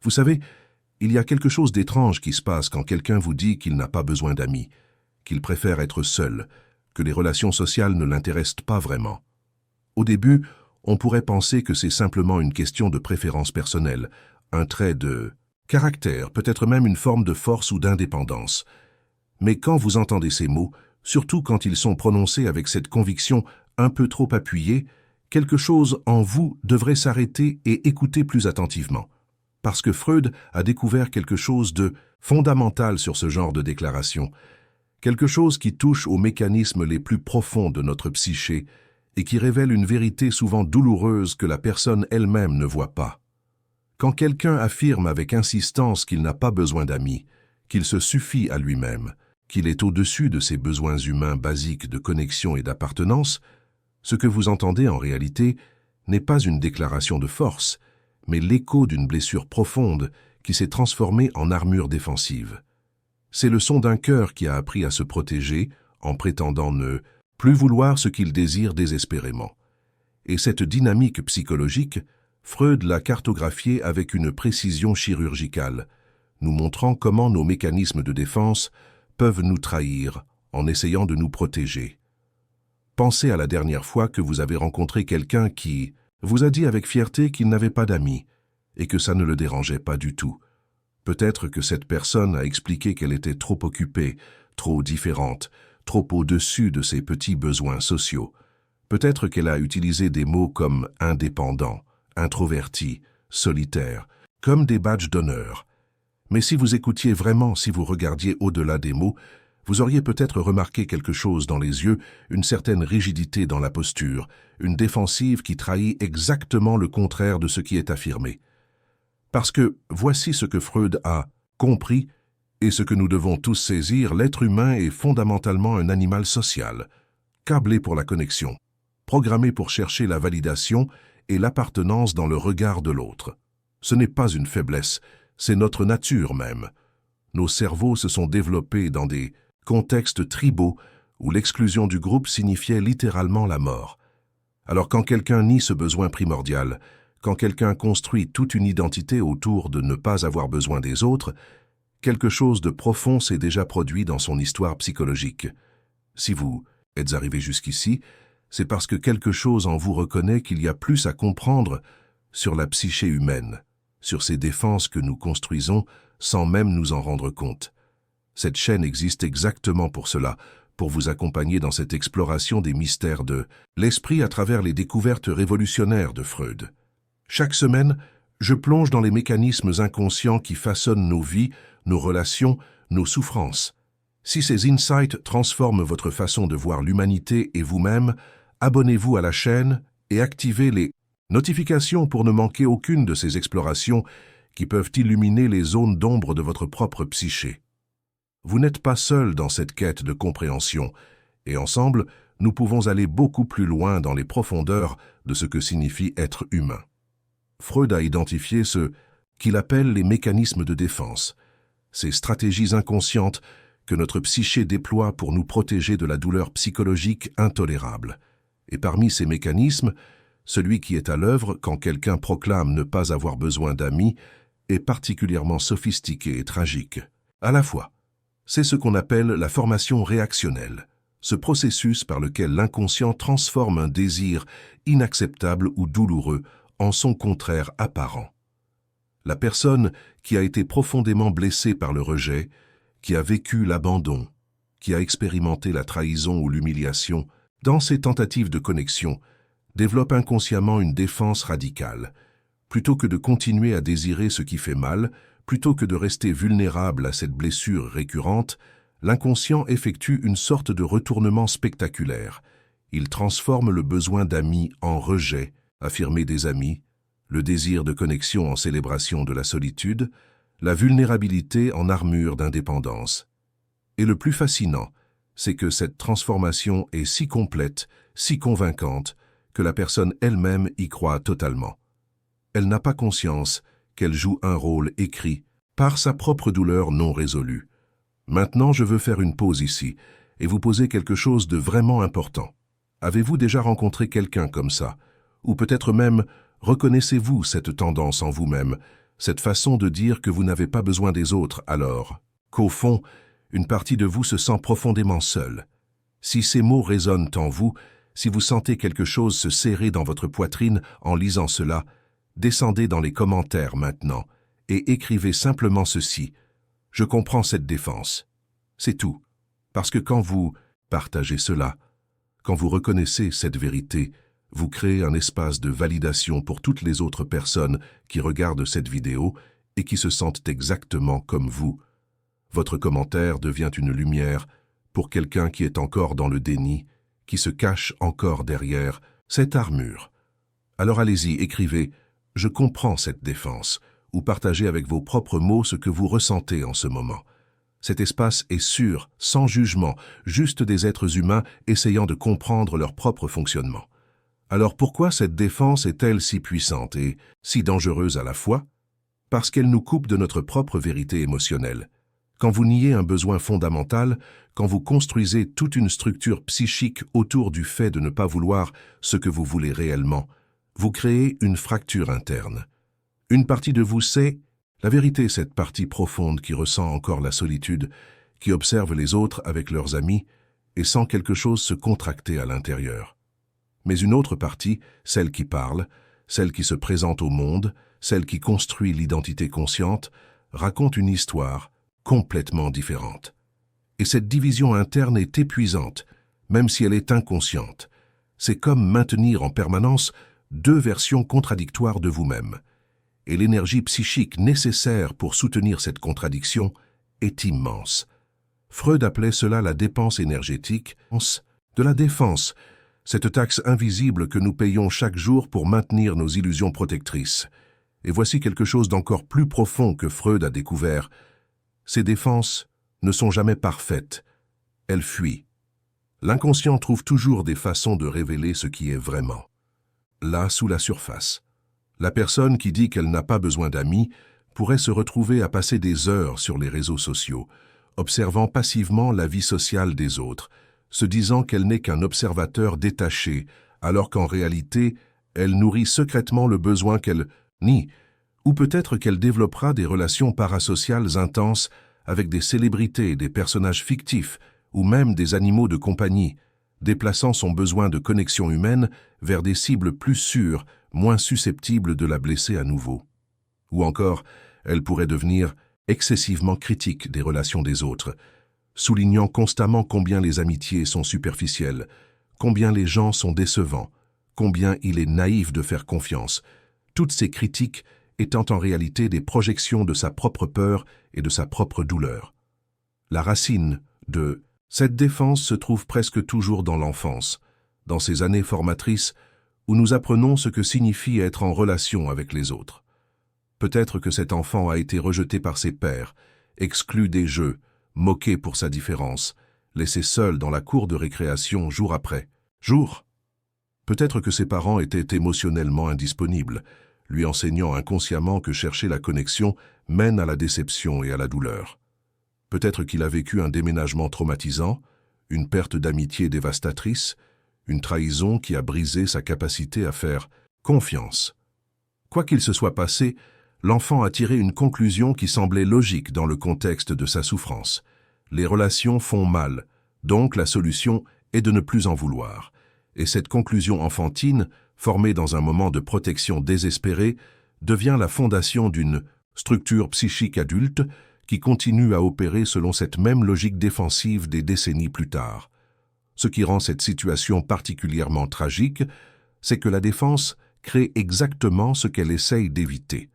Vous savez, il y a quelque chose d'étrange qui se passe quand quelqu'un vous dit qu'il n'a pas besoin d'amis, qu'il préfère être seul, que les relations sociales ne l'intéressent pas vraiment. Au début, on pourrait penser que c'est simplement une question de préférence personnelle, un trait de caractère, peut-être même une forme de force ou d'indépendance. Mais quand vous entendez ces mots, surtout quand ils sont prononcés avec cette conviction un peu trop appuyée, quelque chose en vous devrait s'arrêter et écouter plus attentivement. Parce que Freud a découvert quelque chose de fondamental sur ce genre de déclaration, quelque chose qui touche aux mécanismes les plus profonds de notre psyché et qui révèle une vérité souvent douloureuse que la personne elle-même ne voit pas. Quand quelqu'un affirme avec insistance qu'il n'a pas besoin d'amis, qu'il se suffit à lui-même, qu'il est au-dessus de ses besoins humains basiques de connexion et d'appartenance, ce que vous entendez en réalité n'est pas une déclaration de force, mais l'écho d'une blessure profonde qui s'est transformée en armure défensive. C'est le son d'un cœur qui a appris à se protéger en prétendant ne plus vouloir ce qu'il désire désespérément. Et cette dynamique psychologique, Freud l'a cartographiée avec une précision chirurgicale, nous montrant comment nos mécanismes de défense peuvent nous trahir en essayant de nous protéger. Pensez à la dernière fois que vous avez rencontré quelqu'un qui vous a dit avec fierté qu'il n'avait pas d'amis et que ça ne le dérangeait pas du tout. Peut-être que cette personne a expliqué qu'elle était trop occupée, trop différente, trop au-dessus de ses petits besoins sociaux. Peut-être qu'elle a utilisé des mots comme indépendant, introverti, solitaire, comme des badges d'honneur. Mais si vous écoutiez vraiment, si vous regardiez au-delà des mots, vous auriez peut-être remarqué quelque chose dans les yeux, une certaine rigidité dans la posture, une défensive qui trahit exactement le contraire de ce qui est affirmé. Parce que voici ce que Freud a compris et ce que nous devons tous saisir, l'être humain est fondamentalement un animal social, câblé pour la connexion, programmé pour chercher la validation et l'appartenance dans le regard de l'autre. Ce n'est pas une faiblesse, c'est notre nature même. Nos cerveaux se sont développés dans des contextes tribaux où l'exclusion du groupe signifiait littéralement la mort. Alors quand quelqu'un nie ce besoin primordial, quand quelqu'un construit toute une identité autour de ne pas avoir besoin des autres, quelque chose de profond s'est déjà produit dans son histoire psychologique. Si vous êtes arrivé jusqu'ici, c'est parce que quelque chose en vous reconnaît qu'il y a plus à comprendre sur la psyché humaine, sur ces défenses que nous construisons sans même nous en rendre compte. Cette chaîne existe exactement pour cela, pour vous accompagner dans cette exploration des mystères de l'esprit à travers les découvertes révolutionnaires de Freud. Chaque semaine, je plonge dans les mécanismes inconscients qui façonnent nos vies, nos relations, nos souffrances. Si ces insights transforment votre façon de voir l'humanité et vous-même, abonnez-vous à la chaîne et activez les notifications pour ne manquer aucune de ces explorations qui peuvent illuminer les zones d'ombre de votre propre psyché. Vous n'êtes pas seul dans cette quête de compréhension, et ensemble, nous pouvons aller beaucoup plus loin dans les profondeurs de ce que signifie être humain. Freud a identifié ce qu'il appelle les mécanismes de défense, ces stratégies inconscientes que notre psyché déploie pour nous protéger de la douleur psychologique intolérable. Et parmi ces mécanismes, celui qui est à l'œuvre quand quelqu'un proclame ne pas avoir besoin d'amis est particulièrement sophistiqué et tragique. À la fois, c'est ce qu'on appelle la formation réactionnelle, ce processus par lequel l'inconscient transforme un désir inacceptable ou douloureux en son contraire apparent. La personne qui a été profondément blessée par le rejet, qui a vécu l'abandon, qui a expérimenté la trahison ou l'humiliation, dans ses tentatives de connexion, développe inconsciemment une défense radicale. Plutôt que de continuer à désirer ce qui fait mal, plutôt que de rester vulnérable à cette blessure récurrente, l'inconscient effectue une sorte de retournement spectaculaire. Il transforme le besoin d'amis en rejet, affirmer des amis, le désir de connexion en célébration de la solitude, la vulnérabilité en armure d'indépendance. Et le plus fascinant, c'est que cette transformation est si complète, si convaincante, que la personne elle-même y croit totalement. Elle n'a pas conscience qu'elle joue un rôle écrit par sa propre douleur non résolue. Maintenant, je veux faire une pause ici et vous poser quelque chose de vraiment important. Avez-vous déjà rencontré quelqu'un comme ça? Ou peut-être même, reconnaissez-vous cette tendance en vous-même, Cette façon de dire que vous n'avez pas besoin des autres alors, qu'au fond, une partie de vous se sent profondément seule. Si ces mots résonnent en vous, si vous sentez quelque chose se serrer dans votre poitrine en lisant cela, descendez dans les commentaires maintenant et écrivez simplement ceci. Je comprends cette défense. C'est tout. Parce que quand vous partagez cela, quand vous reconnaissez cette vérité, vous créez un espace de validation pour toutes les autres personnes qui regardent cette vidéo et qui se sentent exactement comme vous. Votre commentaire devient une lumière pour quelqu'un qui est encore dans le déni, qui se cache encore derrière cette armure. Alors allez-y, écrivez « Je comprends cette défense » ou partagez avec vos propres mots ce que vous ressentez en ce moment. Cet espace est sûr, sans jugement, juste des êtres humains essayant de comprendre leur propre fonctionnement. Alors pourquoi cette défense est-elle si puissante et si dangereuse à la fois? Parce qu'elle nous coupe de notre propre vérité émotionnelle. Quand vous niez un besoin fondamental, quand vous construisez toute une structure psychique autour du fait de ne pas vouloir ce que vous voulez réellement, vous créez une fracture interne. Une partie de vous sait la vérité, cette partie profonde qui ressent encore la solitude, qui observe les autres avec leurs amis et sent quelque chose se contracter à l'intérieur. Mais une autre partie, celle qui parle, celle qui se présente au monde, celle qui construit l'identité consciente, raconte une histoire complètement différente. Et cette division interne est épuisante, même si elle est inconsciente. C'est comme maintenir en permanence deux versions contradictoires de vous-même. Et l'énergie psychique nécessaire pour soutenir cette contradiction est immense. Freud appelait cela la dépense énergétique, de la défense, cette taxe invisible que nous payons chaque jour pour maintenir nos illusions protectrices. Et voici quelque chose d'encore plus profond que Freud a découvert. Ces défenses ne sont jamais parfaites. Elles fuient. L'inconscient trouve toujours des façons de révéler ce qui est vraiment. Là, sous la surface. La personne qui dit qu'elle n'a pas besoin d'amis pourrait se retrouver à passer des heures sur les réseaux sociaux, observant passivement la vie sociale des autres, se disant qu'elle n'est qu'un observateur détaché, alors qu'en réalité, elle nourrit secrètement le besoin qu'elle nie, ou peut-être qu'elle développera des relations parasociales intenses avec des célébrités, des personnages fictifs, ou même des animaux de compagnie, déplaçant son besoin de connexion humaine vers des cibles plus sûres, moins susceptibles de la blesser à nouveau. Ou encore, elle pourrait devenir excessivement critique des relations des autres, soulignant constamment combien les amitiés sont superficielles, combien les gens sont décevants, combien il est naïf de faire confiance, toutes ces critiques étant en réalité des projections de sa propre peur et de sa propre douleur. La racine de cette défense se trouve presque toujours dans l'enfance, dans ces années formatrices où nous apprenons ce que signifie être en relation avec les autres. Peut-être que cet enfant a été rejeté par ses pairs, exclu des jeux, moqué pour sa différence, laissé seul dans la cour de récréation jour après jour. Peut-être que ses parents étaient émotionnellement indisponibles, lui enseignant inconsciemment que chercher la connexion mène à la déception et à la douleur. Peut-être qu'il a vécu un déménagement traumatisant, une perte d'amitié dévastatrice, une trahison qui a brisé sa capacité à faire confiance. Quoi qu'il se soit passé, l'enfant a tiré une conclusion qui semblait logique dans le contexte de sa souffrance. Les relations font mal, donc la solution est de ne plus en vouloir. Et cette conclusion enfantine, formée dans un moment de protection désespérée, devient la fondation d'une structure psychique adulte qui continue à opérer selon cette même logique défensive des décennies plus tard. Ce qui rend cette situation particulièrement tragique, c'est que la défense crée exactement ce qu'elle essaye d'éviter.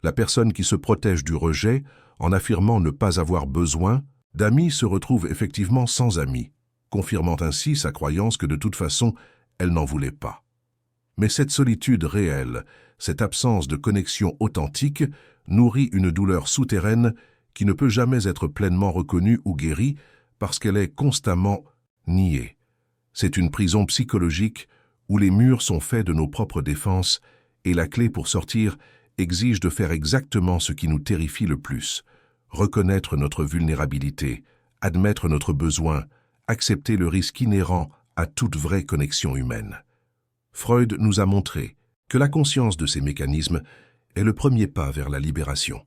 La personne qui se protège du rejet, en affirmant ne pas avoir besoin d'amis, se retrouve effectivement sans amis, confirmant ainsi sa croyance que de toute façon, elle n'en voulait pas. Mais cette solitude réelle, cette absence de connexion authentique, nourrit une douleur souterraine qui ne peut jamais être pleinement reconnue ou guérie parce qu'elle est constamment niée. C'est une prison psychologique où les murs sont faits de nos propres défenses et la clé pour sortir exige de faire exactement ce qui nous terrifie le plus, reconnaître notre vulnérabilité, admettre notre besoin, accepter le risque inhérent à toute vraie connexion humaine. Freud nous a montré que la conscience de ces mécanismes est le premier pas vers la libération.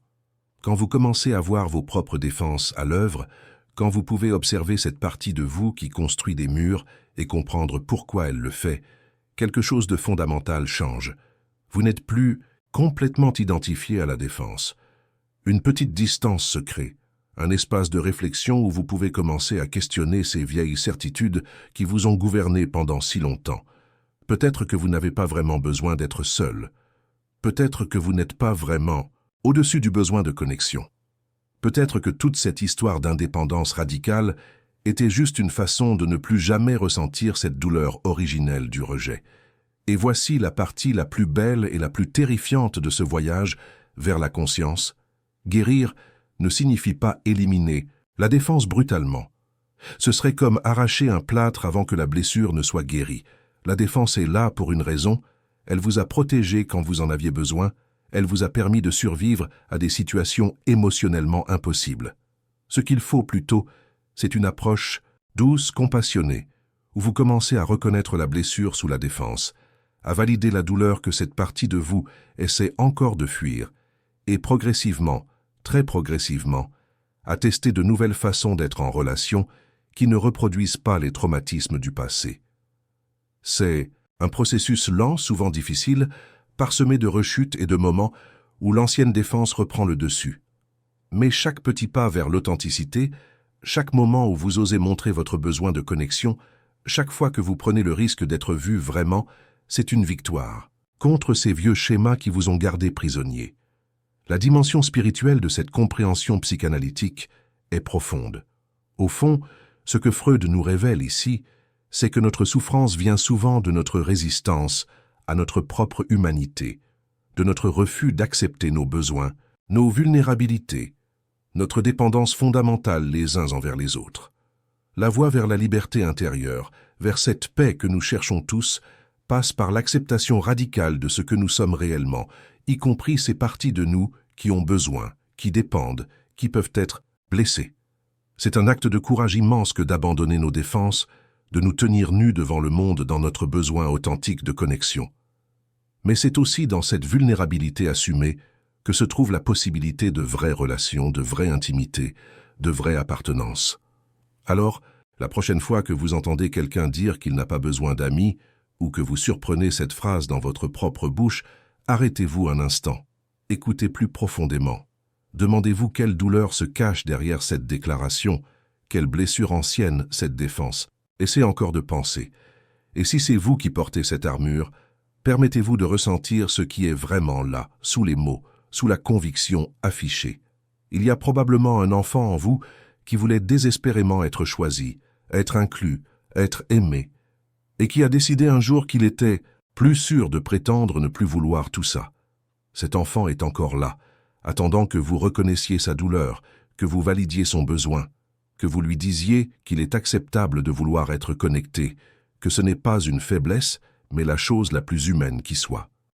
Quand vous commencez à voir vos propres défenses à l'œuvre, quand vous pouvez observer cette partie de vous qui construit des murs et comprendre pourquoi elle le fait, quelque chose de fondamental change. Vous n'êtes plus complètement identifié à la défense. Une petite distance se crée, un espace de réflexion où vous pouvez commencer à questionner ces vieilles certitudes qui vous ont gouverné pendant si longtemps. Peut-être que vous n'avez pas vraiment besoin d'être seul. Peut-être que vous n'êtes pas vraiment au-dessus du besoin de connexion. Peut-être que toute cette histoire d'indépendance radicale était juste une façon de ne plus jamais ressentir cette douleur originelle du rejet. Et voici la partie la plus belle et la plus terrifiante de ce voyage vers la conscience. Guérir ne signifie pas éliminer la défense brutalement. Ce serait comme arracher un plâtre avant que la blessure ne soit guérie. La défense est là pour une raison. Elle vous a protégé quand vous en aviez besoin. Elle vous a permis de survivre à des situations émotionnellement impossibles. Ce qu'il faut plutôt, c'est une approche douce, compassionnée, où vous commencez à reconnaître la blessure sous la défense, à valider la douleur que cette partie de vous essaie encore de fuir, et progressivement, très progressivement, à tester de nouvelles façons d'être en relation qui ne reproduisent pas les traumatismes du passé. C'est un processus lent, souvent difficile, parsemé de rechutes et de moments où l'ancienne défense reprend le dessus. Mais chaque petit pas vers l'authenticité, chaque moment où vous osez montrer votre besoin de connexion, chaque fois que vous prenez le risque d'être vu vraiment, c'est une victoire contre ces vieux schémas qui vous ont gardé prisonnier. La dimension spirituelle de cette compréhension psychanalytique est profonde. Au fond, ce que Freud nous révèle ici, c'est que notre souffrance vient souvent de notre résistance à notre propre humanité, de notre refus d'accepter nos besoins, nos vulnérabilités, notre dépendance fondamentale les uns envers les autres. La voie vers la liberté intérieure, vers cette paix que nous cherchons tous, passe par l'acceptation radicale de ce que nous sommes réellement, y compris ces parties de nous qui ont besoin, qui dépendent, qui peuvent être blessées. C'est un acte de courage immense que d'abandonner nos défenses, de nous tenir nus devant le monde dans notre besoin authentique de connexion. Mais c'est aussi dans cette vulnérabilité assumée que se trouve la possibilité de vraies relations, de vraie intimité, de vraie appartenance. Alors, la prochaine fois que vous entendez quelqu'un dire qu'il n'a pas besoin d'amis, ou que vous surprenez cette phrase dans votre propre bouche, arrêtez-vous un instant. Écoutez plus profondément. Demandez-vous quelle douleur se cache derrière cette déclaration, quelle blessure ancienne cette défense. Essayez encore de penser. Et si c'est vous qui portez cette armure, permettez-vous de ressentir ce qui est vraiment là, sous les mots, sous la conviction affichée. Il y a probablement un enfant en vous qui voulait désespérément être choisi, être inclus, être aimé, et qui a décidé un jour qu'il était plus sûr de prétendre ne plus vouloir tout ça. Cet enfant est encore là, attendant que vous reconnaissiez sa douleur, que vous validiez son besoin, que vous lui disiez qu'il est acceptable de vouloir être connecté, que ce n'est pas une faiblesse, mais la chose la plus humaine qui soit.